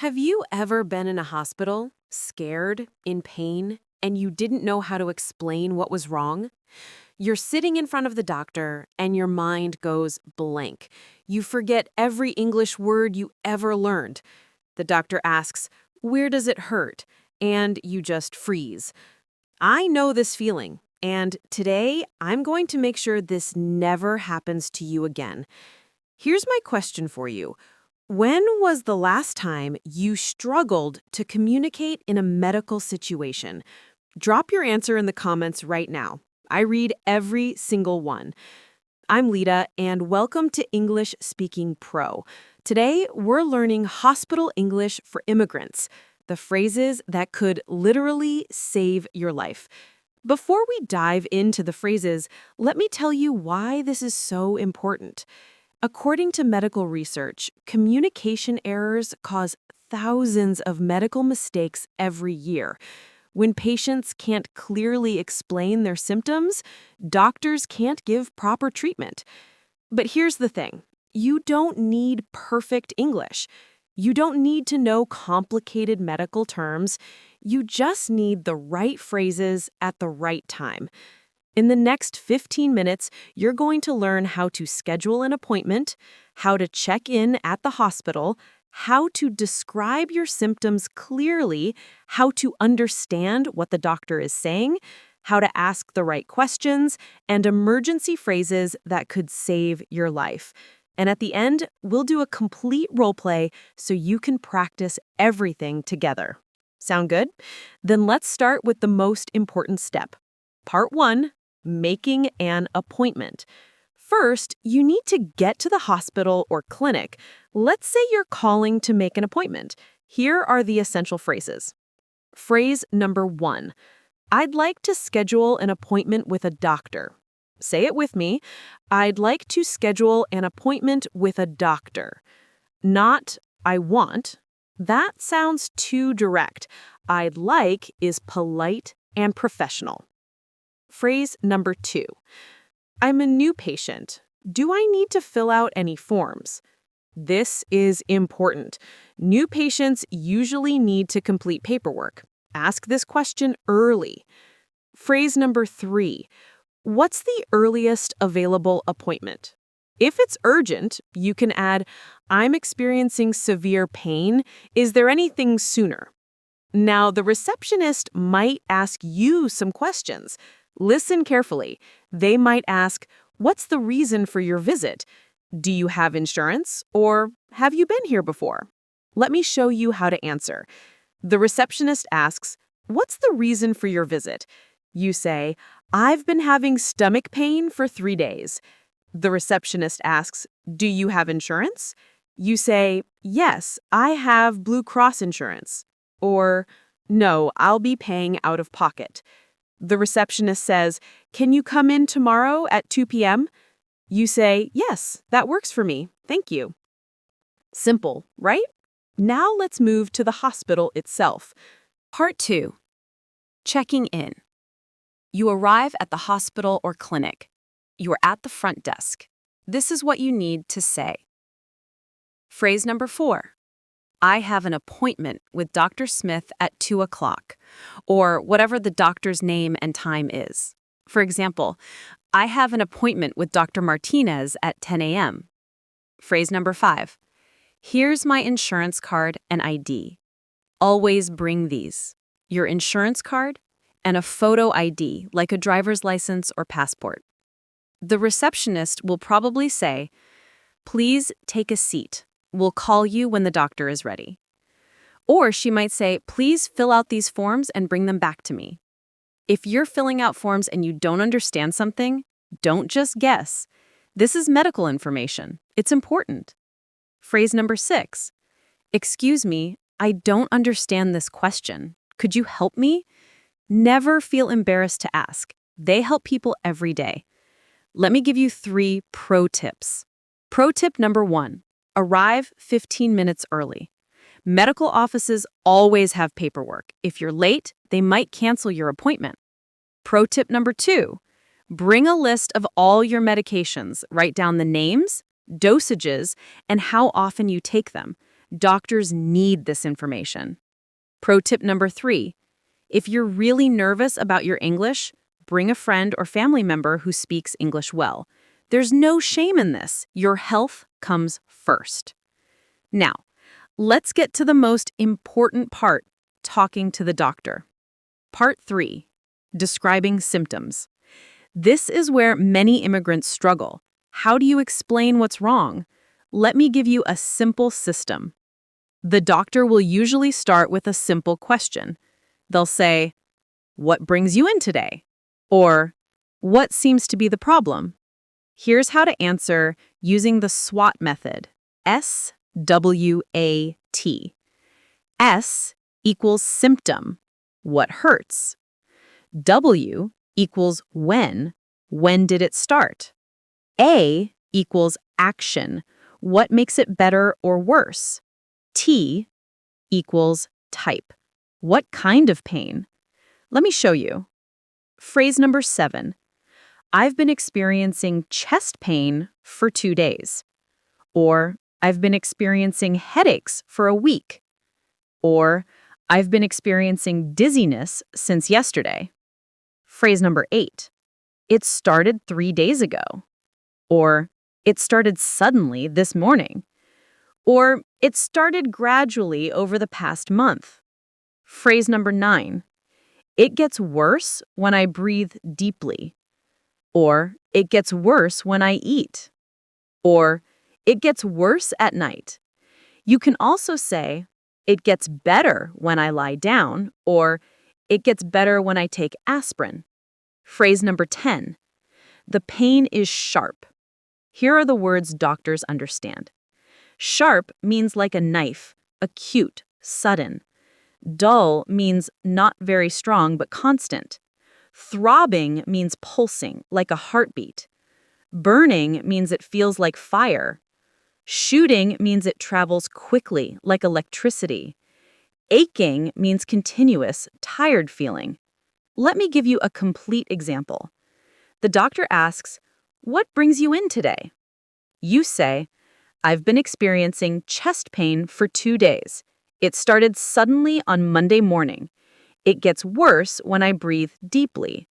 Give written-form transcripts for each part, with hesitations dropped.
Have you ever been in a hospital, scared, in pain, and you didn't know how to explain what was wrong? You're sitting in front of the doctor, and your mind goes blank. You forget every English word you ever learned. The doctor asks, "Where does it hurt?" And you just freeze. I know this feeling, and today I'm going to make sure this never happens to you again. Here's my question for you. When was the last time you struggled to communicate in a medical situation? Drop your answer in the comments right now. I read every single one. I'm Lita, and welcome to English Speaking Pro. Today, we're learning hospital English for immigrants, the phrases that could literally save your life. Before we dive into the phrases, let me tell you why this is so important. According to medical research, communication errors cause thousands of medical mistakes every year. When patients can't clearly explain their symptoms, doctors can't give proper treatment. But here's the thing. You don't need perfect English. You don't need to know complicated medical terms. You just need the right phrases at the right time. In the next 15 minutes, you're going to learn how to schedule an appointment, how to check in at the hospital, how to describe your symptoms clearly, how to understand what the doctor is saying, how to ask the right questions, and emergency phrases that could save your life. And at the end, we'll do a complete role play so you can practice everything together. Sound good? Then let's start with the most important step. Part 1. Making an appointment. First, you need to get to the hospital or clinic. Let's say you're calling to make an appointment. Here are the essential phrases. Phrase number 1. I'd like to schedule an appointment with a doctor. Say it with me. I'd like to schedule an appointment with a doctor. Not, I want. That sounds too direct. I'd like is polite and professional. Phrase number 2. I'm a new patient. Do I need to fill out any forms? This is important. New patients usually need to complete paperwork. Ask this question early. Phrase number 3. What's the earliest available appointment? If it's urgent, you can add, I'm experiencing severe pain. Is there anything sooner? Now, the receptionist might ask you some questions. Listen carefully. They might ask, what's the reason for your visit? Do you have insurance? Or have you been here before? Let me show you how to answer. The receptionist asks, what's the reason for your visit? You say, I've been having stomach pain for 3 days. The receptionist asks, do you have insurance? You say, yes, I have Blue Cross insurance. Or, no, I'll be paying out of pocket. The receptionist says, can you come in tomorrow at 2 p.m.? You say, yes, that works for me. Thank you. Simple, right? Now let's move to the hospital itself. Part 2. Checking in. You arrive at the hospital or clinic. You are at the front desk. This is what you need to say. Phrase number 4. I have an appointment with Dr. Smith at 2 o'clock, or whatever the doctor's name and time is. For example, I have an appointment with Dr. Martinez at 10 a.m. Phrase number 5. Here's my insurance card and ID. Always bring these: your insurance card and a photo ID, like a driver's license or passport. The receptionist will probably say, please take a seat. We'll call you when the doctor is ready. Or she might say, please fill out these forms and bring them back to me. If you're filling out forms and you don't understand something, don't just guess. This is medical information. It's important. Phrase number 6. Excuse me, I don't understand this question. Could you help me? Never feel embarrassed to ask. They help people every day. Let me give you 3 pro tips. Pro tip number 1. Arrive 15 minutes early. Medical offices always have paperwork. If you're late, they might cancel your appointment. Pro tip number 2. Bring a list of all your medications. Write down the names, dosages, and how often you take them. Doctors need this information. Pro tip number 3. If you're really nervous about your English, bring a friend or family member who speaks English well. There's no shame in this. Your health comes first. Now, let's get to the most important part, talking to the doctor. Part 3. Describing symptoms. This is where many immigrants struggle. How do you explain what's wrong? Let me give you a simple system. The doctor will usually start with a simple question. They'll say, "What brings you in today?" Or, "What seems to be the problem?" Here's how to answer using the SWOT method. SWAT. S equals symptom. What hurts? W equals when. When did it start? A equals action. What makes it better or worse? T equals type. What kind of pain? Let me show you. Phrase number 7. I've been experiencing chest pain for 2 days. Or, I've been experiencing headaches for a week. Or, I've been experiencing dizziness since yesterday. Phrase number 8. It started 3 days ago. Or, it started suddenly this morning. Or, it started gradually over the past month. Phrase number 9. It gets worse when I breathe deeply. Or, it gets worse when I eat. Or, it gets worse at night. You can also say, it gets better when I lie down, or it gets better when I take aspirin. Phrase number 10. The pain is sharp. Here are the words doctors understand. Sharp means like a knife, acute, sudden. Dull means not very strong but constant. Throbbing means pulsing, like a heartbeat. Burning means it feels like fire. Shooting means it travels quickly, like electricity. Aching means continuous, tired feeling. Let me give you a complete example. The doctor asks, "What brings you in today?" You say, "I've been experiencing chest pain for 2 days. It started suddenly on Monday morning. It gets worse when I breathe deeply.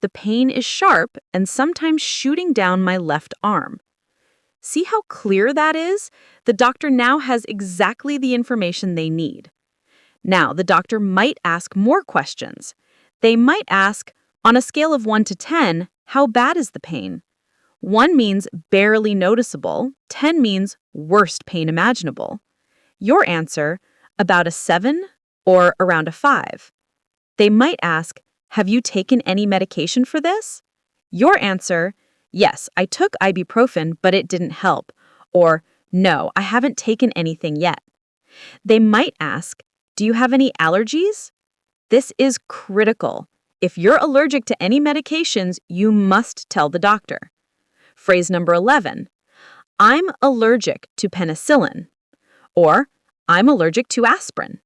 The pain is sharp and sometimes shooting down my left arm." See how clear that is? The doctor now has exactly the information they need. Now, the doctor might ask more questions. They might ask, on a scale of 1 to 10, how bad is the pain? 1 means barely noticeable, 10 means worst pain imaginable. Your answer, about a 7 or around a 5. They might ask, have you taken any medication for this? Your answer, yes, I took ibuprofen, but it didn't help. Or, no, I haven't taken anything yet. They might ask, do you have any allergies? This is critical. If you're allergic to any medications, you must tell the doctor. Phrase number 11, I'm allergic to penicillin. Or, I'm allergic to aspirin.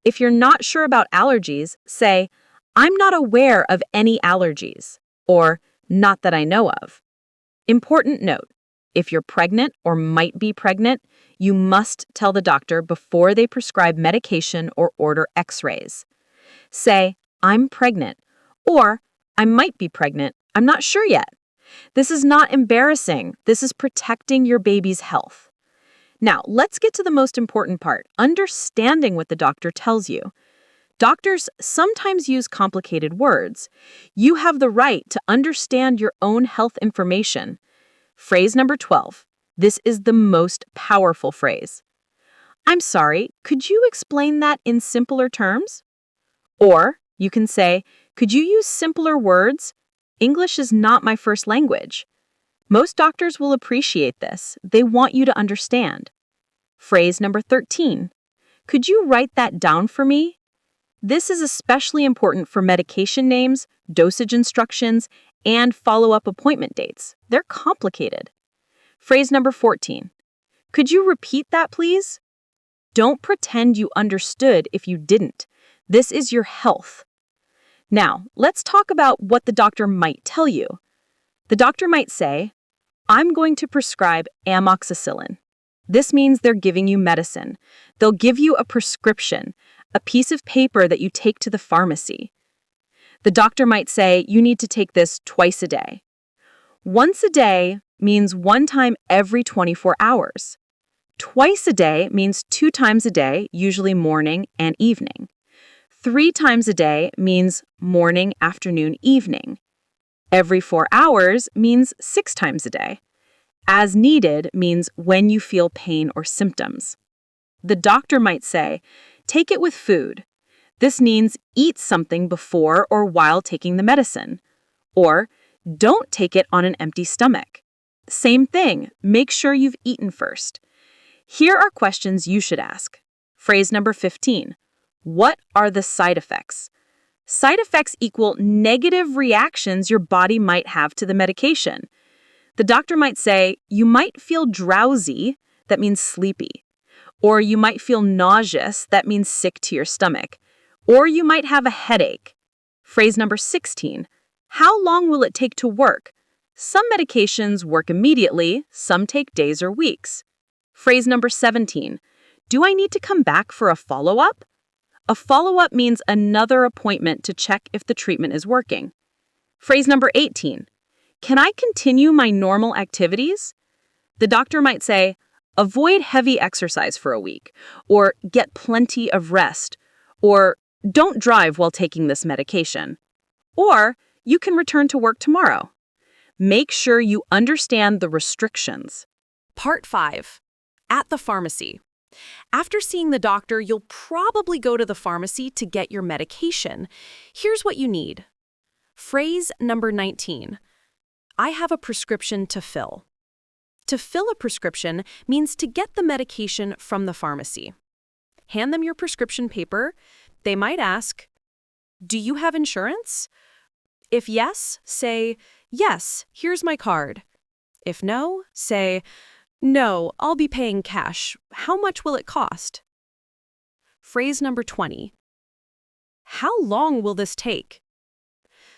If you're not sure about allergies, say, I'm not aware of any allergies. Or, not that I know of. Important note, if you're pregnant or might be pregnant, you must tell the doctor before they prescribe medication or order x-rays. Say, I'm pregnant, or I might be pregnant, I'm not sure yet. This is not embarrassing. This is protecting your baby's health. Now, let's get to the most important part, understanding what the doctor tells you. Doctors sometimes use complicated words. You have the right to understand your own health information. Phrase number 12. This is the most powerful phrase. I'm sorry, could you explain that in simpler terms? Or you can say, could you use simpler words? English is not my first language. Most doctors will appreciate this. They want you to understand. Phrase number 13. Could you write that down for me? This is especially important for medication names, dosage instructions, and follow-up appointment dates. They're complicated. Phrase number 14. Could you repeat that, please? Don't pretend you understood if you didn't. This is your health. Now, let's talk about what the doctor might tell you. The doctor might say, I'm going to prescribe amoxicillin. This means they're giving you medicine. They'll give you a prescription, a piece of paper that you take to the pharmacy. The doctor might say, you need to take this twice a day. Once a day means one time every 24 hours. Twice a day means 2 times a day, usually morning and evening. 3 times a day means morning, afternoon, evening. Every 4 hours means 6 times a day. As needed means when you feel pain or symptoms. The doctor might say, take it with food. This means eat something before or while taking the medicine. Or don't take it on an empty stomach. Same thing, make sure you've eaten first. Here are questions you should ask. Phrase number 15. What are the side effects? Side effects equal negative reactions your body might have to the medication. The doctor might say, you might feel drowsy, that means sleepy. Or you might feel nauseous, that means sick to your stomach. Or you might have a headache. Phrase number 16. How long will it take to work? Some medications work immediately, some take days or weeks. Phrase number 17. Do I need to come back for a follow-up? A follow-up means another appointment to check if the treatment is working. Phrase number 18. Can I continue my normal activities? The doctor might say, avoid heavy exercise for a week, or get plenty of rest, or don't drive while taking this medication. Or you can return to work tomorrow. Make sure you understand the restrictions. Part 5. At the pharmacy. After seeing the doctor, you'll probably go to the pharmacy to get your medication. Here's what you need. Phrase number 19. I have a prescription to fill. To fill a prescription means to get the medication from the pharmacy. Hand them your prescription paper. They might ask, do you have insurance? If yes, say, yes, here's my card. If no, say, no, I'll be paying cash. How much will it cost? Phrase number 20. How long will this take?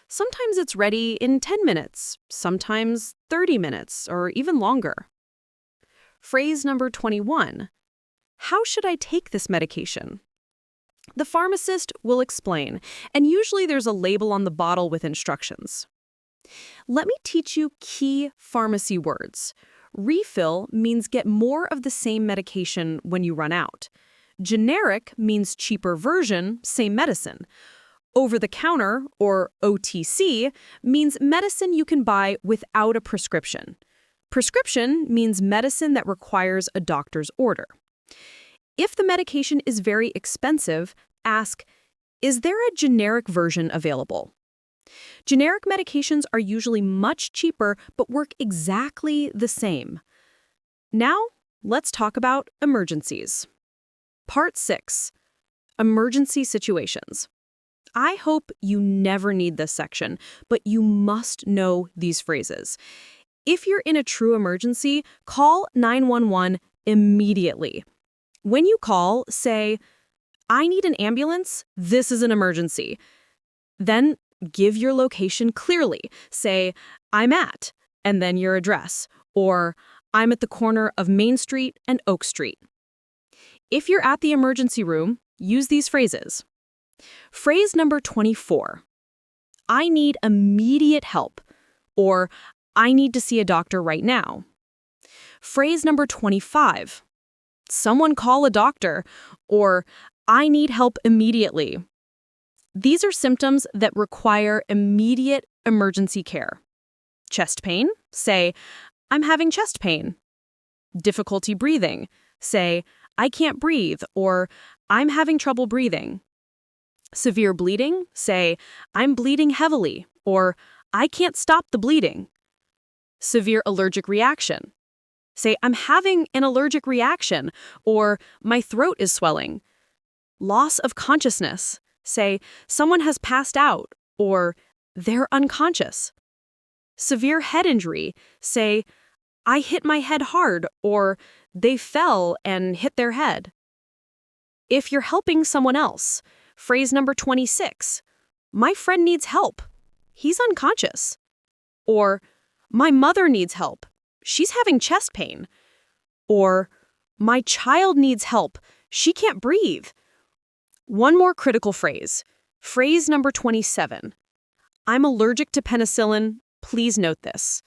Sometimes it's ready in 10 minutes, sometimes 30 minutes, or even longer. Phrase number 21. How should I take this medication? The pharmacist will explain, and usually there's a label on the bottle with instructions. Let me teach you key pharmacy words. Refill means get more of the same medication when you run out. Generic means cheaper version, same medicine. Over-the-counter, or OTC, means medicine you can buy without a prescription. Prescription means medicine that requires a doctor's order. If the medication is very expensive, ask, is there a generic version available? Generic medications are usually much cheaper but work exactly the same. Now, let's talk about emergencies. Part 6. Emergency situations. I hope you never need this section, but you must know these phrases. If you're in a true emergency, call 911 immediately. When you call, say, I need an ambulance, this is an emergency. Then give your location clearly. Say, I'm at, and then your address, or I'm at the corner of Main Street and Oak Street. If you're at the emergency room, use these phrases. Phrase number 24. I need immediate help, or I need to see a doctor right now. Phrase number 25. Someone call a doctor, or I need help immediately. These are symptoms that require immediate emergency care. Chest pain, say, I'm having chest pain. Difficulty breathing, say, I can't breathe, or I'm having trouble breathing. Severe bleeding, say, I'm bleeding heavily, or I can't stop the bleeding. Severe allergic reaction. Say, I'm having an allergic reaction, or my throat is swelling. Loss of consciousness. Say, someone has passed out, or they're unconscious. Severe head injury. Say, I hit my head hard, or they fell and hit their head. If you're helping someone else, phrase number 26. My friend needs help. He's unconscious. Or, my mother needs help. She's having chest pain. Or, My child needs help. She can't breathe. One more critical phrase. Phrase number 27. I'm allergic to penicillin. Please note this.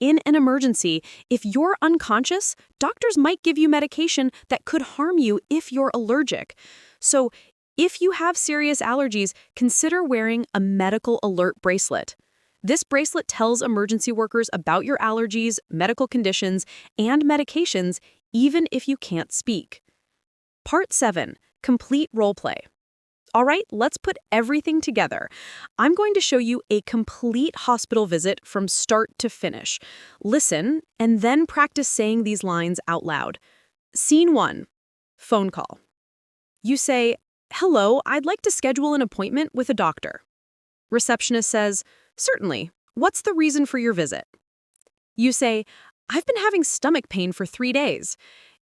In an emergency, if you're unconscious, doctors might give you medication that could harm you if you're allergic. So, if you have serious allergies, consider wearing a medical alert bracelet. This bracelet tells emergency workers about your allergies, medical conditions, and medications, even if you can't speak. Part 7. Complete role play. All right, let's put everything together. I'm going to show you a complete hospital visit from start to finish. Listen, and then practice saying these lines out loud. Scene 1. Phone call. You say, "Hello, I'd like to schedule an appointment with a doctor." Receptionist says, "Certainly. What's the reason for your visit?" You say, "I've been having stomach pain for 3 days.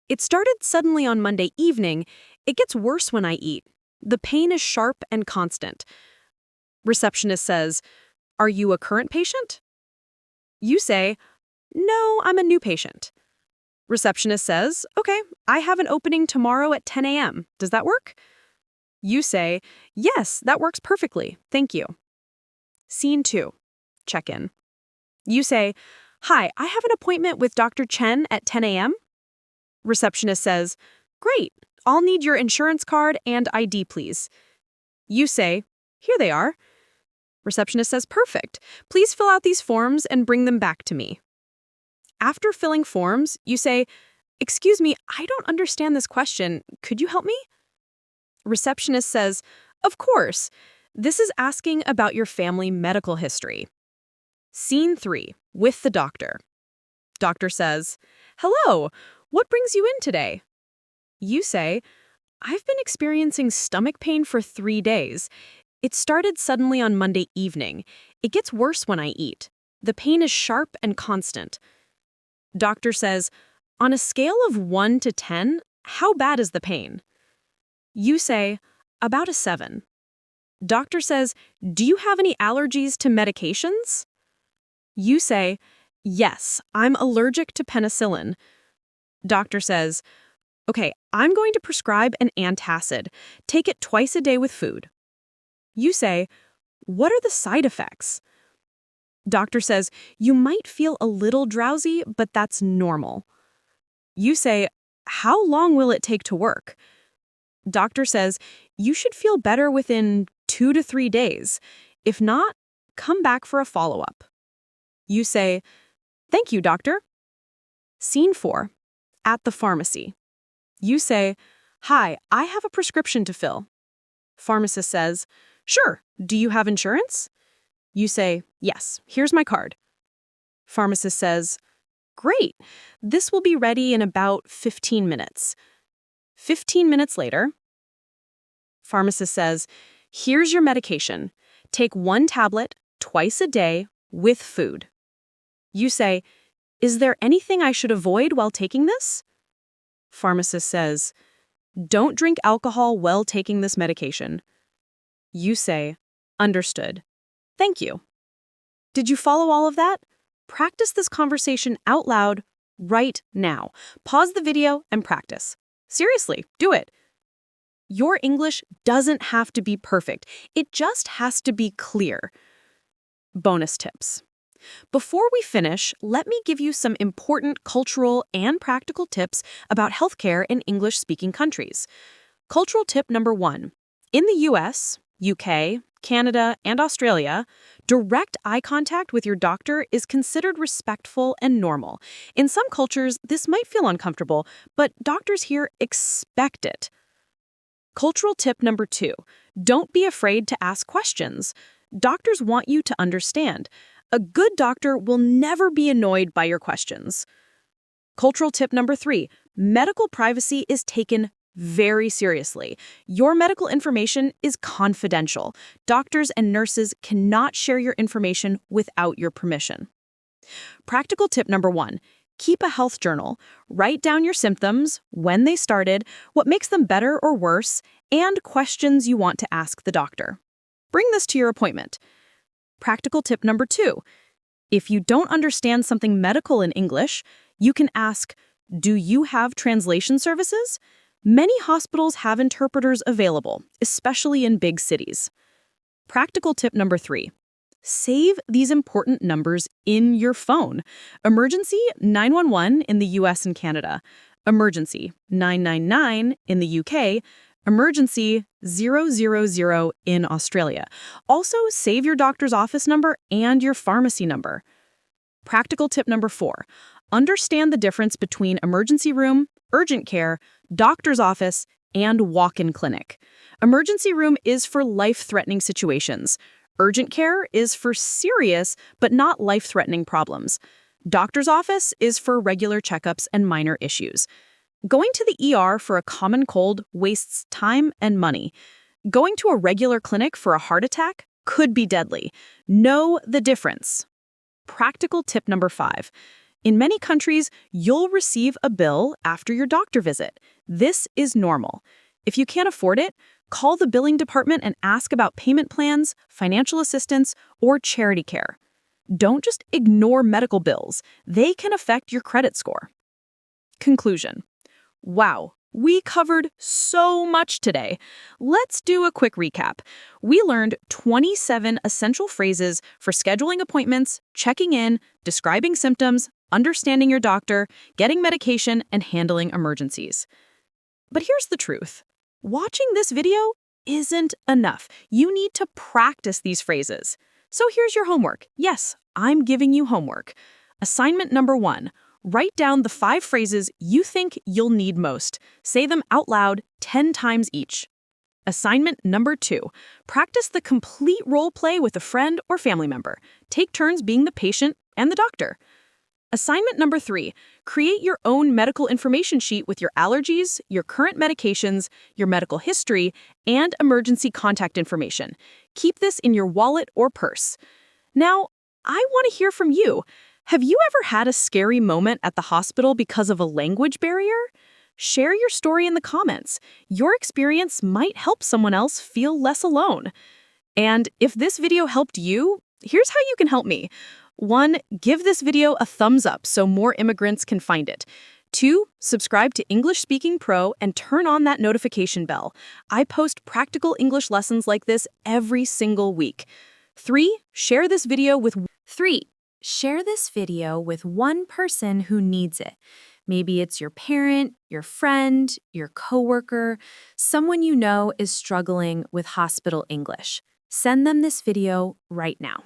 It started suddenly on Monday evening. It gets worse when I eat. The pain is sharp and constant." Receptionist says, "Are you a current patient?" You say, "No, I'm a new patient." Receptionist says, "Okay, I have an opening tomorrow at 10 a.m. Does that work?" You say, "Yes, that works perfectly. Thank you." Scene 2. Check-in. You say, "Hi, I have an appointment with Dr. Chen at 10 a.m. Receptionist says, "Great. I'll need your insurance card and ID, please." You say, "Here they are." Receptionist says, "Perfect. Please fill out these forms and bring them back to me." After filling forms, you say, "Excuse me, I don't understand this question. Could you help me?" Receptionist says, "Of course. This is asking about your family medical history." Scene 3. With the doctor. Doctor says, "Hello. What brings you in today?" You say, "I've been experiencing stomach pain for 3 days. It started suddenly on Monday evening. It gets worse when I eat. The pain is sharp and constant." Doctor says, "On a scale of 1 to 10, how bad is the pain?" You say, "About a 7." Doctor says, "Do you have any allergies to medications?" You say, "Yes, I'm allergic to penicillin." Doctor says, "Okay, I'm going to prescribe an antacid. Take it twice a day with food." You say, "What are the side effects?" Doctor says, "You might feel a little drowsy, but that's normal." You say, "How long will it take to work?" Doctor says, "You should feel better within 2 to 3 days. If not, come back for a follow-up." You say, "Thank you, doctor." Scene 4. At the pharmacy. You say, "Hi, I have a prescription to fill." Pharmacist says, "Sure. Do you have insurance?" You say, "Yes, here's my card." Pharmacist says, "Great. This will be ready in about 15 minutes. 15 minutes later, pharmacist says, "Here's your medication. Take 1 tablet twice a day with food." You say, "Is there anything I should avoid while taking this?" Pharmacist says, "Don't drink alcohol while taking this medication." You say, "Understood. Thank you." Did you follow all of that? Practice this conversation out loud right now. Pause the video and practice. Seriously, do it. Your English doesn't have to be perfect. It just has to be clear. Bonus tips. Before we finish, let me give you some important cultural and practical tips about healthcare in English-speaking countries. Cultural tip number 1. In the US, UK, Canada, and Australia, direct eye contact with your doctor is considered respectful and normal. In some cultures, this might feel uncomfortable, but doctors here expect it. Cultural tip number 2. Don't be afraid to ask questions. Doctors want you to understand. A good doctor will never be annoyed by your questions. Cultural tip number 3. Medical privacy is taken very seriously. Your medical information is confidential. Doctors and nurses cannot share your information without your permission. Practical tip number 1. Keep a health journal. Write down your symptoms, when they started, what makes them better or worse, and questions you want to ask the doctor. Bring this to your appointment. Practical tip number 2. If you don't understand something medical in English, you can ask, Do you have translation services? Many hospitals have interpreters available, especially in big cities. Practical tip number 3. Save these important numbers in your phone. Emergency 911 in the US and Canada. Emergency 999 in the UK. Emergency 000 in Australia. Also, save your doctor's office number and your pharmacy number. Practical tip number 4. Understand the difference between emergency room, urgent care, doctor's office, and walk-in clinic. Emergency room is for life-threatening situations. Urgent care is for serious but not life-threatening problems. Doctor's office is for regular checkups and minor issues. Going to the ER for a common cold wastes time and money. Going to a regular clinic for a heart attack could be deadly. Know the difference. Practical tip number 5. In many countries, you'll receive a bill after your doctor visit. This is normal. If you can't afford it, call the billing department and ask about payment plans, financial assistance, or charity care. Don't just ignore medical bills. They can affect your credit score. Conclusion. Wow, we covered so much today. Let's do a quick recap. We learned 27 essential phrases for scheduling appointments, checking in, describing symptoms, understanding your doctor, getting medication, and handling emergencies. But here's the truth. Watching this video isn't enough. You need to practice these phrases. So here's your homework. Yes, I'm giving you homework. Assignment number 1. Write down the 5 phrases you think you'll need most. Say them out loud 10 times each. Assignment number 2. Practice the complete role play with a friend or family member. Take turns being the patient and the doctor. Assignment number 3. Create your own medical information sheet with your allergies, your current medications, your medical history, and emergency contact information. Keep this in your wallet or purse. Now, I want to hear from you. Have you ever had a scary moment at the hospital because of a language barrier? Share your story in the comments. Your experience might help someone else feel less alone. And if this video helped you, here's how you can help me. 1. Give this video a thumbs up so more immigrants can find it. 2. Subscribe to English Speaking Pro and turn on that notification bell. I post practical English lessons like this every single week. 3. Share this video with one person who needs it. Maybe it's your parent, your friend, your coworker, someone you know is struggling with hospital English. Send them this video right now.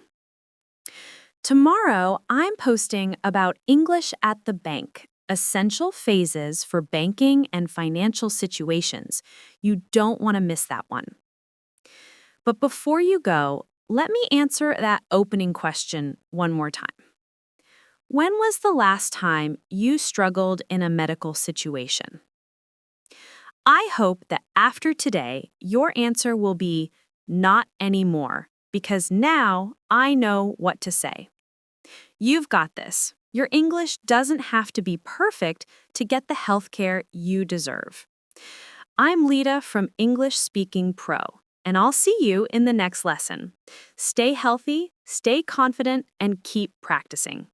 Tomorrow, I'm posting about English at the bank, essential phases for banking and financial situations. You don't want to miss that one. But before you go, let me answer that opening question one more time. When was the last time you struggled in a medical situation? I hope that after today, your answer will be not anymore, because now I know what to say. You've got this. Your English doesn't have to be perfect to get the healthcare you deserve. I'm Lita from English Speaking Pro, and I'll see you in the next lesson. Stay healthy, stay confident, and keep practicing.